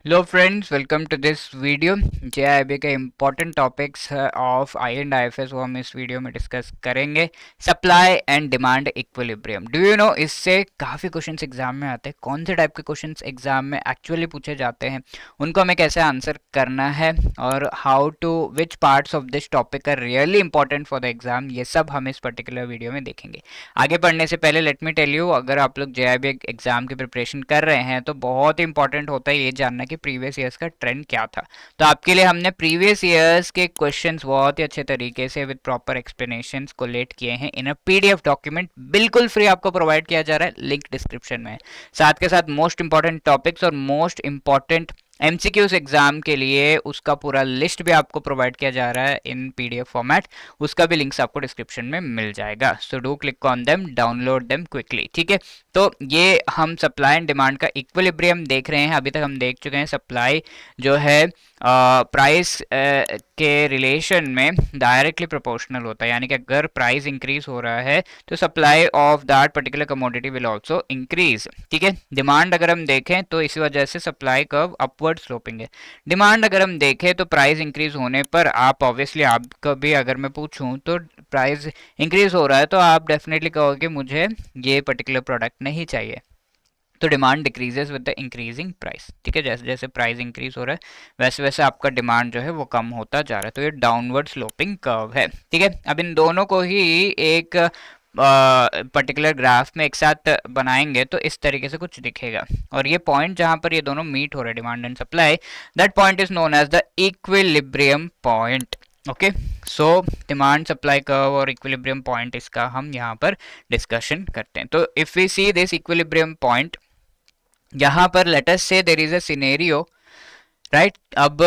Hello friends, welcome to this video. JAIIB के important topics of I and IFS वो हम इस वीडियो में डिस्कस करेंगे। Supply and demand equilibrium, do you know इससे काफ़ी क्वेश्चंस एग्जाम में आते हैं। कौन से टाइप के क्वेश्चंस एग्जाम में एक्चुअली पूछे जाते हैं, उनको हमें कैसे आंसर करना है और how to which parts of this topic are really important for the exam, ये सब हम इस पर्टिकुलर वीडियो में देखेंगे। आगे बढ़ने से पहले लेट मी टेल यू, अगर आप लोग जेआईबी एग्जाम की प्रिपरेशन कर रहे हैं तो बहुत ही इंपॉर्टेंट होता है ये जानना कि प्रीवियस ईयर्स का ट्रेंड क्या था। तो आपके लिए हमने प्रीवियस ईयर्स के क्वेश्चंस बहुत ही अच्छे तरीके से विद प्रॉपर एक्सप्लेनेशंस कोलेट किए हैं इन अ पीडीएफ डॉक्यूमेंट, बिल्कुल फ्री आपको प्रोवाइड किया जा रहा है, लिंक डिस्क्रिप्शन में है। साथ के साथ मोस्ट इंपॉर्टेंट टॉपिक्स और मोस्ट इंपॉर्टेंट एमसीक्यूज एग्जाम के लिए उसका पूरा लिस्ट भी आपको प्रोवाइड किया जा रहा है इन पीडीएफ फॉर्मेट, उसका भी लिंक्स आपको डिस्क्रिप्शन में मिल जाएगा। So do click on them, download them quickly. ठीक है, तो ये हम सप्लाई एंड डिमांड का इक्विलिब्रियम देख रहे हैं। अभी तक हम देख चुके हैं सप्लाई जो है प्राइस के रिलेशन में डायरेक्टली प्रोपोर्शनल होता है, यानी कि अगर प्राइस इंक्रीज हो रहा है तो supply of that particular commodity will also increase. ठीक है, डिमांड अगर हम देखें तो इसी वजह से सप्लाई कर्व अपवर्ड स्लोपिंग है। डिमांड अगर हम देखें तो प्राइस इंक्रीज होने पर आप ऑब्वियसली, आपको भी अगर मैं पूछूं तो प्राइस इंक्रीज हो रहा है तो आप डेफिनेटली कहोगे मुझे ये पर्टिकुलर प्रोडक्ट नहीं चाहिए, तो demand decreases with the increasing price. ठीक है, जैसे जैसे प्राइस इंक्रीज हो रहा है वैसे वैसे आपका डिमांड जो है वो कम होता जा रहा है, तो ये डाउनवर्ड स्लोपिंग कर्व है। ठीक है, अब इन दोनों को ही एक पर्टिकुलर ग्राफ में एक साथ बनाएंगे तो इस तरीके से कुछ दिखेगा, और ये पॉइंट जहां पर ये दोनों मीट हो रहे हैं, demand and supply, that point is known as the equilibrium point. Okay, so demand supply curve और इक्विलिब्रियम पॉइंट, इसका हम यहाँ पर डिस्कशन करते हैं। तो if we see this equilibrium point, यहाँ पर let us say there is a scenario, right. अब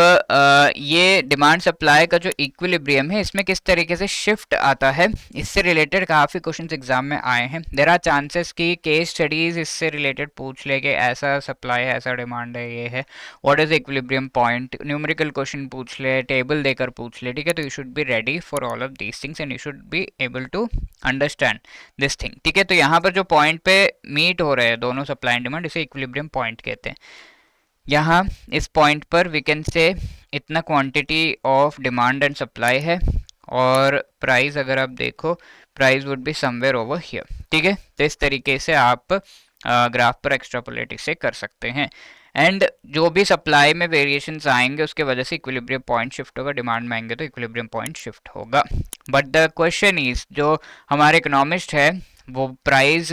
ये डिमांड सप्लाई का जो इक्विलिब्रियम है इसमें किस तरीके से शिफ्ट आता है, इससे रिलेटेड काफ़ी क्वेश्चंस एग्जाम में आए हैं। देयर आर चांसेस कि केस स्टडीज इससे रिलेटेड पूछ ले कि ऐसा सप्लाई है, ऐसा डिमांड है, ये है, what is equilibrium point, numerical question पूछ ले, टेबल देकर पूछ ले। ठीक है, तो you should be ready for all of these things and you should be able to understand this thing. ठीक है, तो यहाँ पर जो पॉइंट पे मीट हो रहे हैं दोनों सप्लाई एंड डिमांड, इसे इक्विलिब्रियम पॉइंट कहते हैं। यहाँ इस पॉइंट पर वी कैन से इतना quantity of demand and supply है, और प्राइस अगर आप देखो, price would be somewhere over here. ठीक है, तो इस तरीके से आप ग्राफ पर एक्स्ट्रापोलेट इसे कर सकते हैं, एंड जो भी सप्लाई में वेरिएशंस आएंगे उसके वजह से इक्विलिब्रियम पॉइंट शिफ्ट होगा, डिमांड में आएंगे तो इक्विलिब्रियम पॉइंट शिफ्ट होगा। बट द क्वेश्चन इज, जो हमारे इकोनॉमिस्ट है वो प्राइस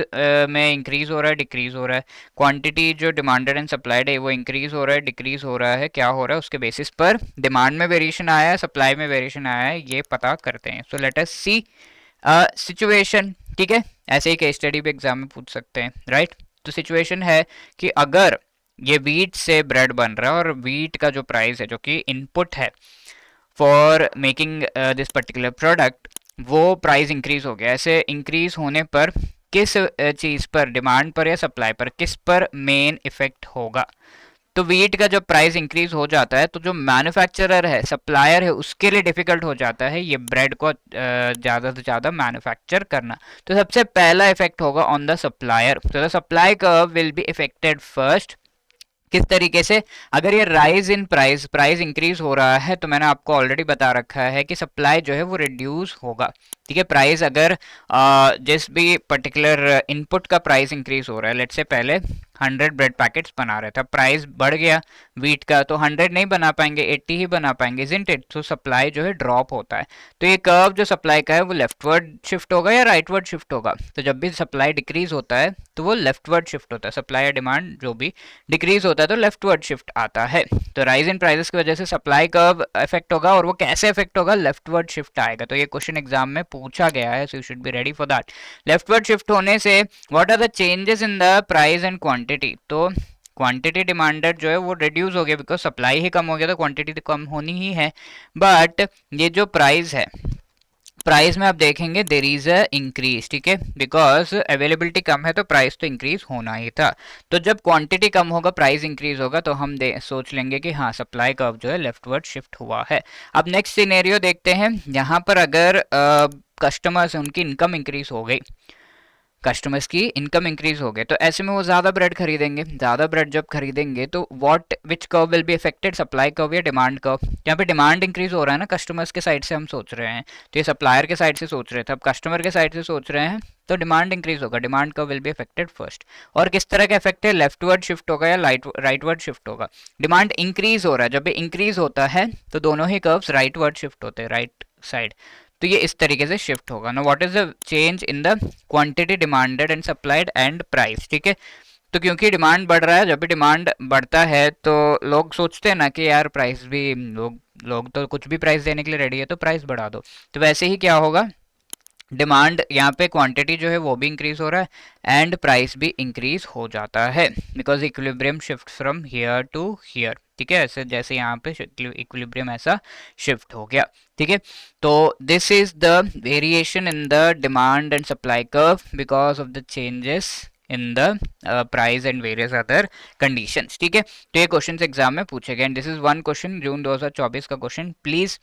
में इंक्रीज हो रहा है, डिक्रीज हो रहा है, क्वांटिटी जो डिमांडेड एंड सप्लाइड है वो इंक्रीज हो रहा है, डिक्रीज हो रहा है, क्या हो रहा है, उसके बेसिस पर डिमांड में वेरिएशन आया है, सप्लाई में वेरिएशन आया है, ये पता करते हैं। सो लेट अस सी सिचुएशन। ठीक है, ऐसे ही केस स्टडी भी एग्जाम में पूछ सकते हैं, राइट। तो सिचुएशन है कि अगर ये वीट से ब्रेड बन रहा है और वीट का जो प्राइस है, जो कि इनपुट है for making this particular product, वो प्राइस इंक्रीज हो गया। ऐसे इंक्रीज होने पर किस चीज़ पर, डिमांड पर या सप्लाई पर, किस पर मेन इफेक्ट होगा। तो वीट का जब प्राइस इंक्रीज हो जाता है तो जो मैन्युफैक्चरर है, सप्लायर है, उसके लिए डिफिकल्ट हो जाता है ये ब्रेड को ज़्यादा से ज़्यादा मैन्युफैक्चर करना। तो सबसे पहला इफेक्ट होगा ऑन द सप्लायर, तो the supply curve will be affected first. किस तरीके से, अगर ये rise in price, price increase हो रहा है तो मैंने आपको ऑलरेडी बता रखा है कि सप्लाई जो है वो रिड्यूस होगा। ठीक है, प्राइस अगर जिस भी पर्टिकुलर इनपुट का प्राइस इंक्रीज हो रहा है, लेट्स से पहले 100 ब्रेड पैकेट्स बना रहे थे, प्राइस बढ़ गया वीट का तो 100 नहीं बना पाएंगे, 80 ही बना पाएंगे, इजंट इट। तो सप्लाई जो है ड्रॉप होता है। तो ये कर्व जो सप्लाई का है वो लेफ्टवर्ड शिफ्ट होगा या राइटवर्ड शिफ्ट होगा। तो जब भी सप्लाई डिक्रीज होता है तो वो लेफ्टवर्ड शिफ्ट होता है, सप्लाई या डिमांड जो भी डिक्रीज होता है तो लेफ्टवर्ड शिफ्ट आता है। तो राइज इन प्राइसेस की वजह से सप्लाई कर्व इफेक्ट होगा, और वो कैसे इफेक्ट होगा, लेफ्टवर्ड शिफ्ट आएगा। तो ये क्वेश्चन एग्जाम में पूछा गया है, so you should be ready for that. Leftward shift होने से what are the changes in the price and quantity, तो क्वांटिटी डिमांडेड जो है वो रिड्यूस हो गया, बिकॉज सप्लाई ही कम हो गया तो क्वांटिटी तो कम होनी ही है। बट ये जो प्राइस है, प्राइस में आप देखेंगे देर इज अ इंक्रीज। ठीक है, बिकॉज अवेलेबिलिटी कम है तो प्राइस तो इंक्रीज होना ही था। तो जब क्वांटिटी कम होगा, प्राइस इंक्रीज होगा, तो हम सोच लेंगे कि हाँ सप्लाई कर्व जो है लेफ्टवर्ड शिफ्ट हुआ है। अब नेक्स्ट सिनेरियो देखते हैं, यहाँ पर अगर कस्टमर्स उनकी इनकम इंक्रीज हो गई, कस्टमर्स की इनकम इंक्रीज हो गए, तो ऐसे में वो ज़्यादा ब्रेड खरीदेंगे। ज़्यादा ब्रेड जब खरीदेंगे तो what which curve will be affected, supply curve या डिमांड कर्व? यहाँ पे डिमांड इंक्रीज हो रहा है ना, कस्टमर्स के साइड से हम सोच रहे हैं, तो ये सप्लायर के साइड से सोच रहे थे, अब कस्टमर के साइड से सोच रहे हैं, तो डिमांड इंक्रीज होगा, demand curve will be affected first. और किस तरह का इफेक्ट है, लेफ्टवर्ड शिफ्ट होगा या राइटवर्ड शिफ्ट होगा? डिमांड इंक्रीज हो रहा है, जब भी इंक्रीज होता है तो दोनों ही कर्व्स राइटवर्ड शिफ्ट होते हैं, राइट साइड, तो ये इस तरीके से शिफ्ट होगा ना। What is the change in the quantity demanded and supplied and price, ठीक है। तो क्योंकि डिमांड बढ़ रहा है, जब भी डिमांड बढ़ता है तो लोग सोचते हैं ना कि यार प्राइस भी, लोग तो कुछ भी प्राइस देने के लिए रेडी है, तो प्राइस बढ़ा दो। तो वैसे ही क्या होगा, डिमांड यहाँ पे क्वांटिटी जो है वो भी इंक्रीज हो रहा है एंड प्राइस भी इंक्रीज हो जाता है, because equilibrium shift from here to here, ठीक है। ऐसे जैसे यहाँ पे इक्विलिब्रियम ऐसा शिफ्ट हो गया, ठीक है। तो this is the variation in the demand and supply curve because of the changes in the price and various other conditions, ठीक है। तो ये क्वेश्चन एग्जाम में पूछे गए, this is one question June 2024 का क्वेश्चन। प्लीज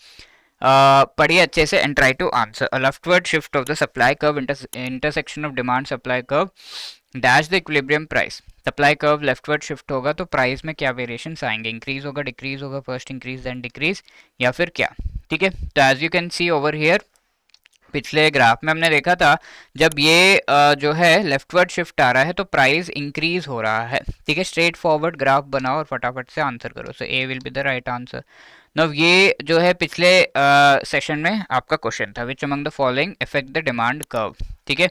पढ़िए अच्छे से and try to answer. A leftward shift of the supply curve intersection of demand supply curve dash the equilibrium price. Supply curve leftward shift होगा तो प्राइस में क्या variation आएंगे, इंक्रीज होगा, डिक्रीज होगा, फर्स्ट इंक्रीज देन डिक्रीज, या फिर क्या, ठीक है। तो as you can see over here, पिछले ग्राफ में हमने देखा था जब ये जो है लेफ्टवर्ड शिफ्ट आ रहा है तो प्राइस इंक्रीज हो रहा है, ठीक है। स्ट्रेट फॉरवर्ड ग्राफ बनाओ और फटाफट से आंसर करो, so A will be the right answer. Now ये जो है पिछले सेशन में आपका क्वेश्चन था, which among the following effect the demand curve, ठीक है।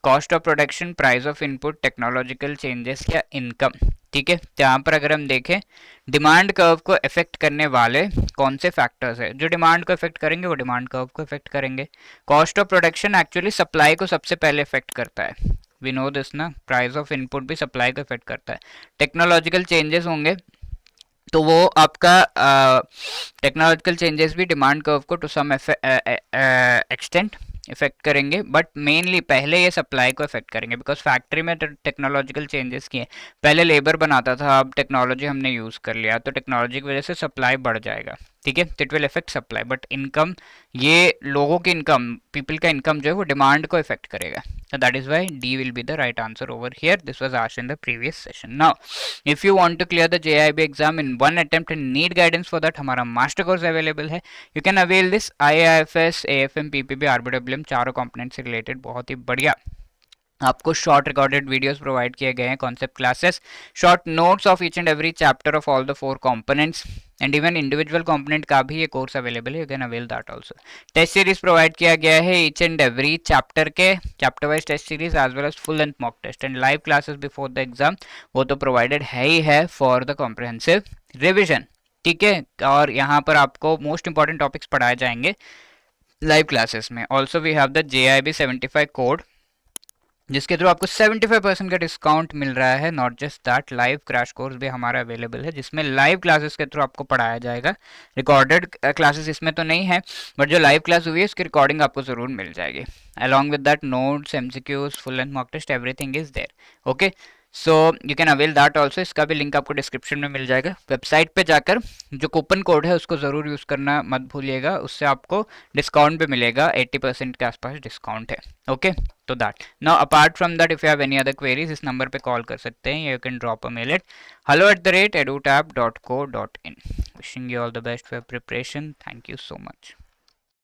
Cost of production, price of input, technological changes या इनकम, ठीक है। तो यहाँ पर अगर हम देखें डिमांड कर्व को इफेक्ट करने वाले कौन से फैक्टर्स है, जो डिमांड को इफेक्ट करेंगे वो डिमांड कर्व को इफेक्ट करेंगे। Cost of production actually supply को सबसे पहले इफेक्ट करता है, वी नो दिस ना। प्राइस ऑफ इनपुट भी सप्लाई को इफेक्ट करता है। टेक्नोलॉजिकल चेंजेस होंगे तो वो आपका टेक्नोलॉजिकल चेंजेस भी डिमांड कर्व को टू सम एक्सटेंट इफेक्ट करेंगे, बट मेनली पहले ये सप्लाई को इफेक्ट करेंगे, बिकॉज फैक्ट्री में टेक्नोलॉजिकल चेंजेस किए, पहले लेबर बनाता था, अब टेक्नोलॉजी हमने यूज़ कर लिया, तो टेक्नोलॉजी की वजह से सप्लाई बढ़ जाएगा, ठीक है। It will effect supply, but income, ये लोगों की इनकम, पीपल का इनकम जो है वो डिमांड को इफेक्ट करेगा। So that is why D will be the right answer over here. This was asked in the previous session. Now, if you want to clear the JIB exam in one attempt and need guidance for that, हमारा master course available है. You can avail this IIFS, AFM, PPB, RBWM चारों components से related बहुत ही बढ़िया आपको short recorded videos provide किए गए हैं, concept classes, short notes of each and every chapter of all the 4 components and even individual component का भी ये कोर्स अवेलेबल है, you can avail that also. Test series provide किया गया है ईच एंड एवरी चैप्टर के, chapter wise test series as well as full length mock test and live classes before the exam, वो तो provided है ही है for the comprehensive revision, ठीक है। और यहाँ पर आपको मोस्ट इंपॉर्टेंट टॉपिक्स पढ़ाए जाएंगे लाइव क्लासेस में। Also we have the JIB 75 code जिसके थ्रू आपको 75% का डिस्काउंट मिल रहा है। Not just that, live crash course भी हमारा अवेलेबल है जिसमें लाइव क्लासेस के थ्रू आपको पढ़ाया जाएगा। रिकॉर्डेड क्लासेस इसमें तो नहीं है, बट जो लाइव क्लास हुई है उसकी रिकॉर्डिंग आपको ज़रूर मिल जाएगी। Along with that notes, MCQs, full and mock test, everything is there, okay. So you can avail that also, इसका भी लिंक आपको डिस्क्रिप्शन में मिल जाएगा। वेबसाइट पे जाकर जो कूपन कोड है उसको ज़रूर यूज़ करना मत भूलिएगा, उससे आपको डिस्काउंट भी मिलेगा, 80% के आसपास डिस्काउंट है, ओके। तो that now apart from that if you have any other queries इस नंबर पे कॉल कर सकते हैं, you can drop a mail at hello@edutab.co.in। Wishing you all the best for preparation, thank you so much.